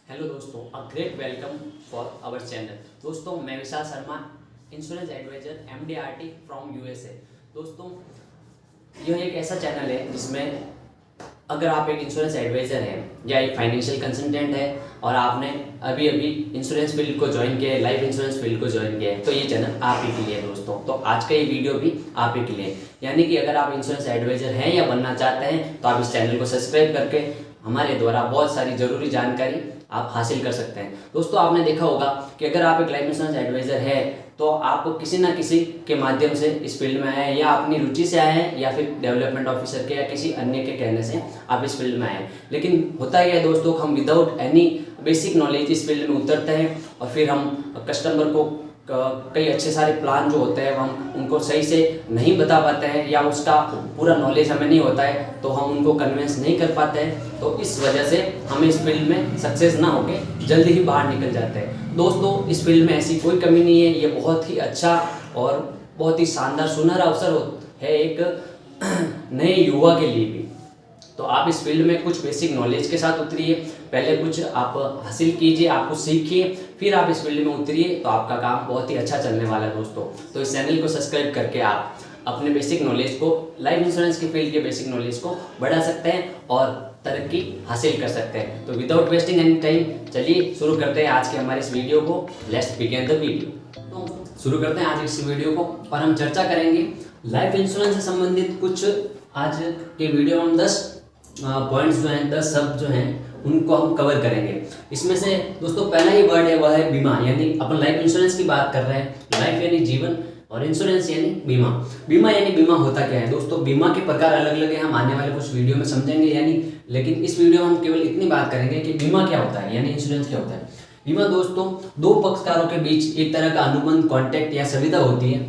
Hello दोस्तों, a great welcome for our channel. दोस्तों, मैं Vishal Sharma, insurance advisor MDRT from USA। दोस्तों, यह एक ऐसा चैनल है जिसमें अगर आप एक इंश्योरेंस एडवाइज़र हैं या एक फाइनेंशियल कंसल्टेंट है और आपने अभी अभी इंश्योरेंस फील्ड को ज्वाइन किया है, लाइफ इंश्योरेंस फील्ड को ज्वाइन किया है, तो ये चैनल आप ही के लिए है दोस्तों। तो आज का ये वीडियो भी आप ही के लिए है। यानी कि अगर आप इंश्योरेंस एडवाइज़र हैं या बनना चाहते हैं तो आप इस चैनल को सब्सक्राइब करके हमारे द्वारा बहुत सारी ज़रूरी जानकारी आप हासिल कर सकते हैं। दोस्तों, आपने देखा होगा कि अगर आप एक लाइफ इंश्योरेंस एडवाइज़र है तो आप किसी ना किसी के माध्यम से इस फील्ड में आए हैं, या अपनी रुचि से आए हैं, या फिर डेवलपमेंट ऑफिसर के या किसी अन्य के कहने से आप इस फील्ड में आए हैं। लेकिन होता क्या है दोस्तों, हम विदाउट एनी बेसिक नॉलेज इस फील्ड में उतरते हैं और फिर हम कस्टमर को कई अच्छे सारे प्लान जो होते हैं हम उनको सही से नहीं बता पाते हैं, या उसका पूरा नॉलेज हमें नहीं होता है तो हम उनको कन्विंस नहीं कर पाते हैं। तो इस वजह से हम इस फील्ड में सक्सेस ना होके जल्दी ही बाहर निकल जाते हैं। दोस्तों, इस फील्ड में ऐसी कोई कमी नहीं है। ये बहुत ही अच्छा और बहुत ही शानदार सुनहरा अवसर है एक नए युवा के लिए भी। तो आप इस फील्ड में कुछ बेसिक नॉलेज के साथ उतरिए, पहले कुछ आप हासिल कीजिए, आप कुछ सीखिए, फिर आप इस फील्ड में उतरिए, तो आपका काम बहुत ही अच्छा चलने वाला है दोस्तों। तो इस चैनल को सब्सक्राइब करके आप अपने बेसिक नॉलेज को, लाइफ इंश्योरेंस के फील्ड के बेसिक नॉलेज को बढ़ा सकते हैं और तरक्की हासिल कर सकते हैं। तो विदाउट वेस्टिंग एनी टाइम, चलिए शुरू करते हैं आज के हमारे इस वीडियो को। Let's begin the video. तो शुरू करते हैं आज इस वीडियो को और हम चर्चा करेंगे लाइफ इंश्योरेंस से संबंधित कुछ। आज के वीडियो में हम 10 पॉइंट्स जो हैं, 10 शब्द जो हैं उनको हम कवर करेंगे। इसमें से दोस्तों पहला ही वर्ड है वह है बीमा। यानी अपन लाइफ इंश्योरेंस की बात कर रहे हैं। लाइफ यानी जीवन और इंश्योरेंस यानी बीमा। बीमा यानी बीमा होता क्या है दोस्तों? बीमा के प्रकार अलग अलग हैं, हम आने वाले कुछ वीडियो में समझेंगे। लेकिन इस वीडियो में हम केवल इतनी बात करेंगे कि बीमा क्या होता है, यानी इंश्योरेंस क्या होता है। बीमा दोस्तों दो पक्षकारों के बीच एक तरह का अनुबंध, कॉन्ट्रैक्ट या सुविधा होती है,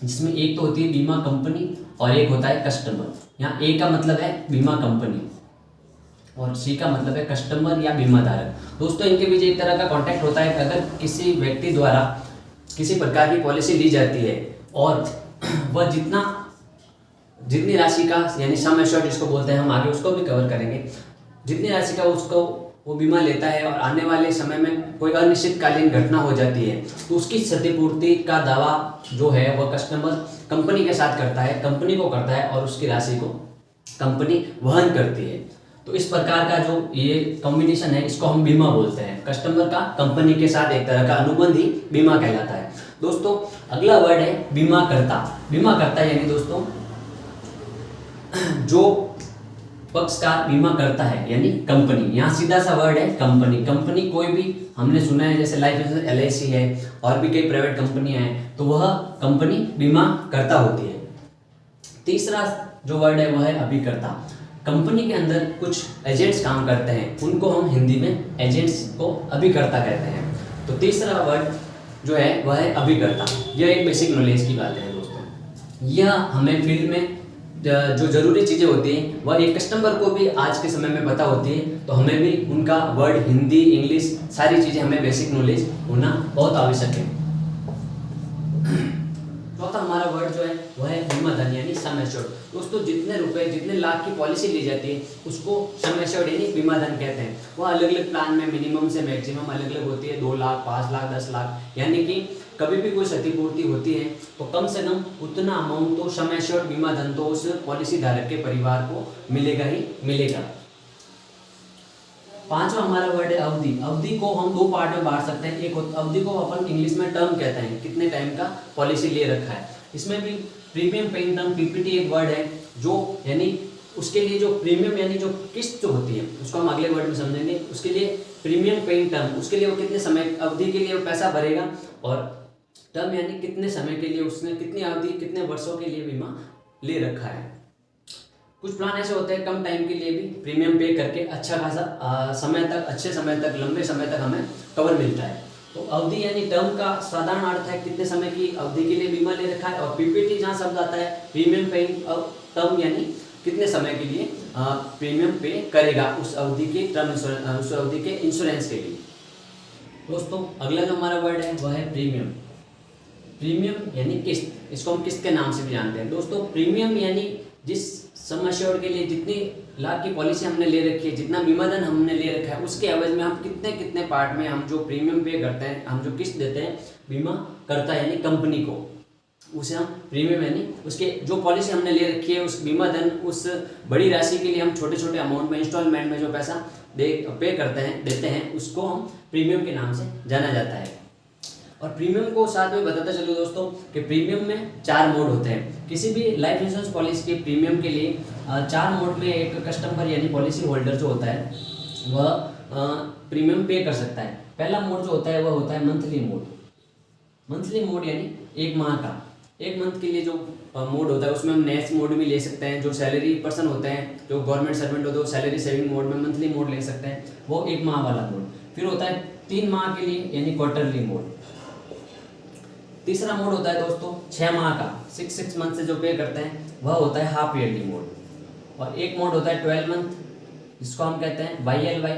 जिसमें एक तो होती है बीमा कंपनी और एक होता है कस्टमर। यहाँ ए का मतलब है बीमा कंपनी और सी का मतलब है कस्टमर या बीमा धारक। दोस्तों, इनके बीच एक तरह का कॉन्ट्रैक्ट होता है कि अगर किसी व्यक्ति द्वारा किसी प्रकार की पॉलिसी ली जाती है और वह जितनी राशि का, यानी सम एश्योर्ड जिसको बोलते हैं, हम आगे उसको भी कवर करेंगे, जितनी राशि का उसको वो बीमा लेता है और आने वाले समय में कोई अनिश्चितकालीन घटना हो जाती है तो उसकी क्षतिपूर्ति का दावा जो है वह कस्टमर कंपनी के साथ करता है, कंपनी को करता है और उसकी राशि को कंपनी वहन करती है। तो इस प्रकार का जो ये कॉम्बिनेशन है इसको हम बीमा बोलते हैं। कस्टमर का कंपनी के साथ एक तरह का अनुबंध ही बीमा कहलाता है। दोस्तों, अगला वर्ड है बीमा करता। बीमा करता यानी दोस्तों जो पक्षकार बीमा करता है, यानी कंपनी। यहाँ सीधा सा वर्ड है कंपनी। कंपनी कोई भी हमने सुना है जैसे लाइफ इंश्योरेंस LIC है और भी कई प्राइवेट कंपनियां हैं, तो वह कंपनी बीमा करता होती है। तीसरा जो वर्ड है वह है अभिकर्ता। कंपनी के अंदर कुछ एजेंट्स काम करते हैं, उनको हम हिंदी में एजेंट्स को अभिकर्ता कहते हैं। तो तीसरा वर्ड जो है वह है अभिकर्ता। यह एक बेसिक नॉलेज की बात है दोस्तों। यह हमें फील्ड में जो जरूरी चीज़ें होती हैं वह एक कस्टमर को भी आज के समय में पता होती है, तो हमें भी उनका वर्ड हिंदी, इंग्लिश सारी चीज़ें हमें बेसिक नॉलेज होना बहुत आवश्यक है। चौथा हमारा वर्ड जो है वह है बीमा धन यानी सम एश्योर्ड। दोस्तों, जितने रुपए, जितने लाख की पॉलिसी ली जाती है उसको सम एश्योर्ड यानी बीमा धन कहते हैं। वह अलग अलग प्लान में मिनिमम से मैक्सिमम अलग अलग होती है, 2 लाख, 5 लाख, 10 लाख। यानी कि कभी भी कोई क्षतिपूर्ति होती है तो कम से कम उतना अमाउंट तो सम एश्योर्ड बीमा धन तो उस पॉलिसी धारक के परिवार को मिलेगा ही मिलेगा। पांचवा हमारा वर्ड है अवधि। अवधि को हम 2 पार्ट में बांट सकते हैं। एक अवधि को अपन इंग्लिश में टर्म कहते हैं, कितने टाइम का पॉलिसी ले रखा है। इसमें भी प्रीमियम पेइंग टर्म, PPT एक वर्ड है जो यानी उसके लिए जो प्रीमियम यानी जो किस्त जो होती है उसको हम अगले वर्ड में समझेंगे। उसके लिए प्रीमियम पेइंग टर्म, उसके लिए वो कितने समय अवधि के लिए वो पैसा भरेगा, और टर्म यानी कितने समय के लिए उसने कितनी अवधि, कितने वर्षों के लिए बीमा ले रखा है। कुछ प्लान ऐसे होते हैं कम टाइम के लिए भी प्रीमियम पे करके अच्छा खासा समय तक, अच्छे समय तक, लंबे समय तक हमें कवर मिलता है। तो अवधि यानी टर्म का साधारण अर्थ है कितने समय की अवधि के लिए बीमा ले रखा है, और PPT जहाँ शब्द आता है प्रीमियम पेइंग टर्म यानी कितने समय के लिए प्रीमियम पे करेगा उस अवधि के टर्म इंश्योरेंस, उस अवधि के इंश्योरेंस के लिए। दोस्तों, अगला जो हमारा वर्ड है वह है प्रीमियम। प्रीमियम यानी किस्त, इसको हम किस्त के नाम से भी जानते हैं। दोस्तों, प्रीमियम यानी जिस सम एश्योर्ड के लिए जितनी लाख की पॉलिसी हमने ले रखी है, जितना बीमा धन हमने ले रखा है, उसके एवज में हम कितने कितने पार्ट में हम जो प्रीमियम पे करते हैं, हम जो किस्त देते हैं बीमा करता है यानी कंपनी को, उसे हम प्रीमियम यानी उसके जो पॉलिसी हमने ले रखी है उस बीमा धन, उस बड़ी राशि के लिए हम छोटे छोटे अमाउंट में इंस्टॉलमेंट में जो पैसा पे करते हैं देते हैं, उसको हम प्रीमियम के नाम से जाना जाता है। और प्रीमियम को साथ में बताता चलो दोस्तों कि प्रीमियम में 4 मोड होते हैं। किसी भी लाइफ इंश्योरेंस पॉलिसी के प्रीमियम के लिए 4 मोड में एक कस्टमर यानी पॉलिसी होल्डर जो होता है वह प्रीमियम पे कर सकता है। पहला मोड जो होता है वह होता है मंथली मोड। मंथली मोड यानी 1 माह का, 1 मंथ के लिए जो मोड होता है उसमें हम नेक्स्ट मोड भी ले सकते हैं। जो सैलरी पर्सन होते हैं, जो गवर्नमेंट सर्वेंट होते हैं, वो सैलरी सेविंग मोड में मंथली मोड ले सकते हैं, वो 1 माह वाला मोड। फिर होता है 3 माह के लिए यानी क्वार्टरली मोड। तीसरा मोड होता है दोस्तों 6 माह का, 6 मंथ से जो पे करते हैं वह होता है हाफ ईयरली मोड। और एक मोड होता है 12 मंथ, जिसको हम कहते हैं YLY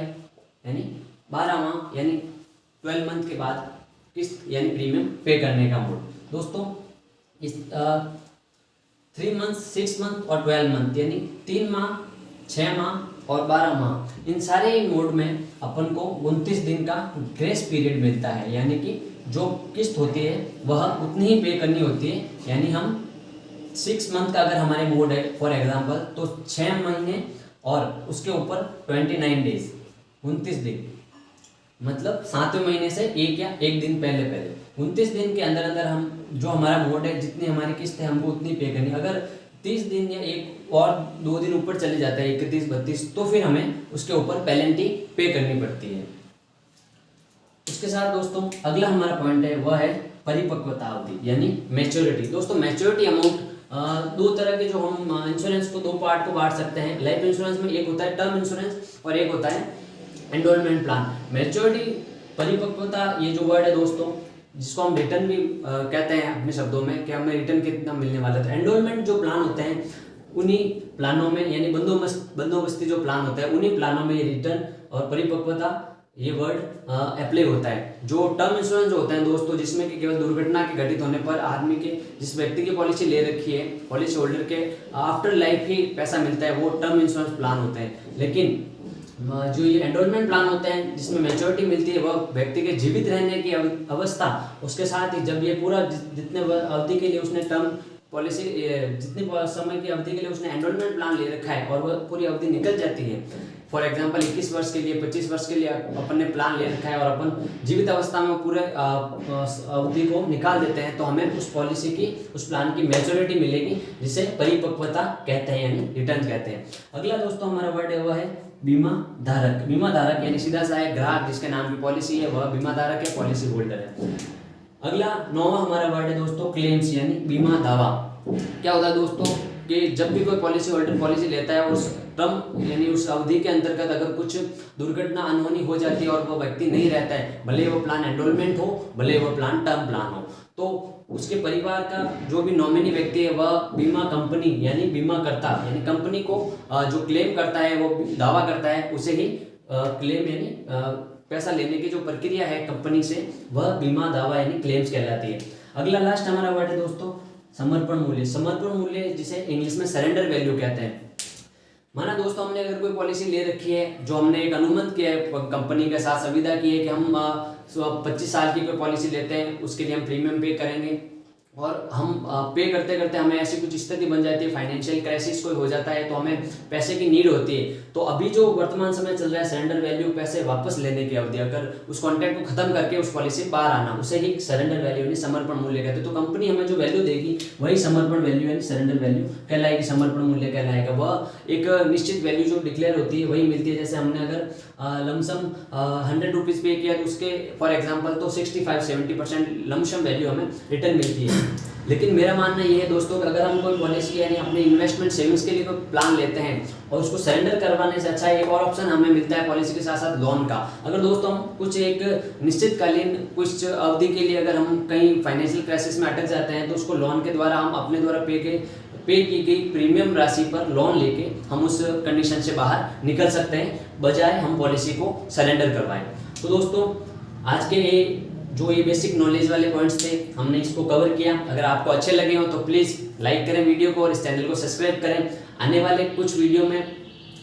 यानी 12 माह यानी 12 मंथ के बाद किस्त यानी प्रीमियम पे करने का मोड। दोस्तों इस 3 मंथ, 6 मंथ और 12 मंथ यानी 3 माह, 6 माह और 12 माह, इन सारे मोड में अपन को 29 दिन का ग्रेस पीरियड मिलता है। यानी कि जो किस्त होती है वह उतनी ही पे करनी होती है। यानी हम 6 मंथ का अगर हमारे मोड है फॉर एग्जांपल, तो 6 महीने और उसके ऊपर 29 डेज, 29 दिन, मतलब 7वें महीने से एक दिन पहले 29 दिन के अंदर अंदर हम जो हमारा मोड है, जितनी हमारी किस्त है हमको उतनी पे करनी। अगर 30 दिन या एक और 2 दिन ऊपर चले जाता है 31, 32, तो फिर हमें उसके ऊपर पेनल्टी पे करनी पड़ती है। उसके साथ दोस्तों अगला हमारा पॉइंट है वह है परिपक्वता अवधि यानी मैच्योरिटी। दोस्तों मैच्योरिटी अमाउंट 2 तरह के जो हम इंश्योरेंस को 2 पार्ट को बांट सकते हैं। लाइफ इंश्योरेंस में एक होता है टर्म इंश्योरेंस और एक होता है एंडोलमेंट प्लान। मैच्योरिटी परिपक्वता ये जो वर्ड है दोस्तों, जिसको हम रिटर्न भी कहते हैं अपने शब्दों में कि हमें रिटर्न कितना मिलने वाला था। एंडोलमेंट जो प्लान होते हैं उन्हीं प्लानों में यानी बंदोबस्ती जो प्लान होता है उन्हीं प्लानों में रिटर्न और परिपक्वता ये वर्ड अप्लाई होता है। जो टर्म इंश्योरेंस जो होते हैं दोस्तों, जिसमें कि केवल दुर्घटना के घटित होने पर आदमी के, जिस व्यक्ति की पॉलिसी ले रखी है, पॉलिसी होल्डर के आफ्टर लाइफ ही पैसा मिलता है, वो टर्म इंश्योरेंस प्लान होते हैं। लेकिन जो ये एंडोलमेंट प्लान होते हैं जिसमें मैच्योरिटी मिलती है, वह व्यक्ति के जीवित रहने की अवस्था, उसके साथ ही जब ये पूरा जितने अवधि के लिए उसने टर्म पॉलिसी, जितनी समय की अवधि के लिए उसने एंडोलमेंट प्लान ले रखा है और वह पूरी अवधि निकल जाती है, फॉर एग्जांपल 21 वर्ष के लिए, 25 वर्ष के लिए अपन ने प्लान ले रखा है और अपन जीवित अवस्था में पूरे अवधि को निकाल देते हैं, तो हमें उस पॉलिसी की, उस प्लान की मैच्योरिटी मिलेगी, जिसे परिपक्वता कहते हैं यानी रिटर्न कहते हैं। अगला दोस्तों हमारा वर्ड है वह है बीमा धारक। बीमा धारक यानी सीधा सा है ग्राहक, जिसके नाम की पॉलिसी है वह बीमा धारक है, पॉलिसी होल्डर है। अगला 9वां हमारा वर्ड है दोस्तों क्लेम्स यानी बीमा दावा। क्या होता है दोस्तों कि जब भी कोई पॉलिसी होल्डर पॉलिसी लेता है, उस टर्म यानी उस अवधि के अंतर्गत अगर कुछ दुर्घटना अनहोनी हो जाती है और वो व्यक्ति नहीं रहता है, भले वो प्लान एंडोलमेंट हो, भले वो प्लान टर्म प्लान हो, तो उसके परिवार का जो भी नॉमिनी व्यक्ति है वह बीमा कंपनी यानी बीमा करता यानी कंपनी को जो क्लेम करता है, वो दावा करता है, उसे ही क्लेम यानी पैसा लेने की जो प्रक्रिया है कंपनी से, वह बीमा दावा यानी क्लेम्स कहलाती है। अगला लास्ट हमारा वर्ड है दोस्तों समर्पण मूल्य। समर्पण मूल्य जिसे इंग्लिश में सरेंडर वैल्यू कहते हैं। माना दोस्तों हमने अगर कोई पॉलिसी ले रखी है, जो हमने एक अनुबंध किया है कंपनी के साथ, संविदा की है कि हम 25 साल की कोई पॉलिसी लेते हैं, उसके लिए हम प्रीमियम पे करेंगे, और हम पे करते करते हमें ऐसी कुछ स्थिति बन जाती है, फाइनेंशियल क्राइसिस कोई हो जाता है, तो हमें पैसे की नीड होती है, तो अभी जो वर्तमान समय चल रहा है सरेंडर वैल्यू, पैसे वापस लेने की अवधि, अगर उस कॉन्ट्रैक्ट को खत्म करके उस पॉलिसी से बाहर आना, उसे ही सरेंडर वैल्यू यानी समर्पण मूल्य कहते हैं। तो कंपनी हमें जो वैल्यू देगी वही समर्पण वैल्यू यानी सरेंडर वैल्यू कहलाएगी, समर्पण मूल्य कहलाएगा। वह एक निश्चित वैल्यू जो डिक्लेयर होती है वही मिलती है। जैसे हमने अगर लमसम 100 रुपीज़ पे किया तो उसके फॉर एग्जाम्पल तो 65-70% लमसम वैल्यू हमें रिटर्न मिलती है। लेकिन मेरा मानना ये है दोस्तों कि अगर हम कोई पॉलिसी यानी अपने इन्वेस्टमेंट सेविंग्स के लिए कोई प्लान लेते हैं और उसको सरेंडर करवाने से अच्छा एक और ऑप्शन हमें मिलता है पॉलिसी के साथ साथ लोन का। अगर दोस्तों हम कुछ एक निश्चितकालीन कुछ अवधि के लिए अगर हम कहीं फाइनेंशियल क्राइसिस में अटक जाते हैं, तो उसको लोन के द्वारा हम अपने द्वारा पे की गई प्रीमियम राशि पर लोन लेके हम उस कंडीशन से बाहर निकल सकते हैं, बजाय हम पॉलिसी को सरेंडर करवाएं। तो दोस्तों आज के ये बेसिक नॉलेज वाले पॉइंट्स थे, हमने इसको कवर किया। अगर आपको अच्छे लगे हो तो प्लीज़ लाइक करें वीडियो को और इस चैनल को सब्सक्राइब करें। आने वाले कुछ वीडियो में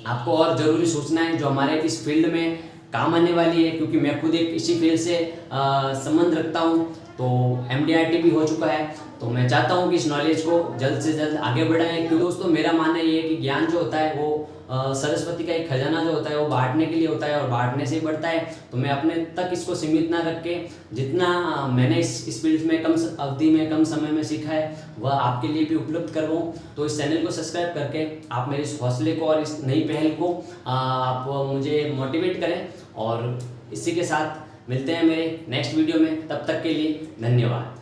आपको और ज़रूरी सूचनाएं जो हमारे इस फील्ड में काम आने वाली है, क्योंकि मैं खुद एक इसी फील्ड से संबंध रखता हूँ। तो MDRT भी हो चुका है, तो मैं चाहता हूँ कि इस नॉलेज को जल्द से जल्द आगे बढ़ाएं। क्योंकि दोस्तों मेरा मानना ये है कि ज्ञान जो होता है वो सरस्वती का एक खजाना जो होता है वो बांटने के लिए होता है और बांटने से ही बढ़ता है। तो मैं अपने तक इसको सीमित ना रख के जितना मैंने इस फील्ड में कम अवधि में कम समय में सीखा है वह आपके लिए भी उपलब्ध करवाऊँ। तो इस चैनल को सब्सक्राइब करके आप मेरे इस हौसले को और इस नई पहल को आप मुझे मोटिवेट करें। और इसी के साथ मिलते हैं मेरे नेक्स्ट वीडियो में, तब तक के लिए धन्यवाद।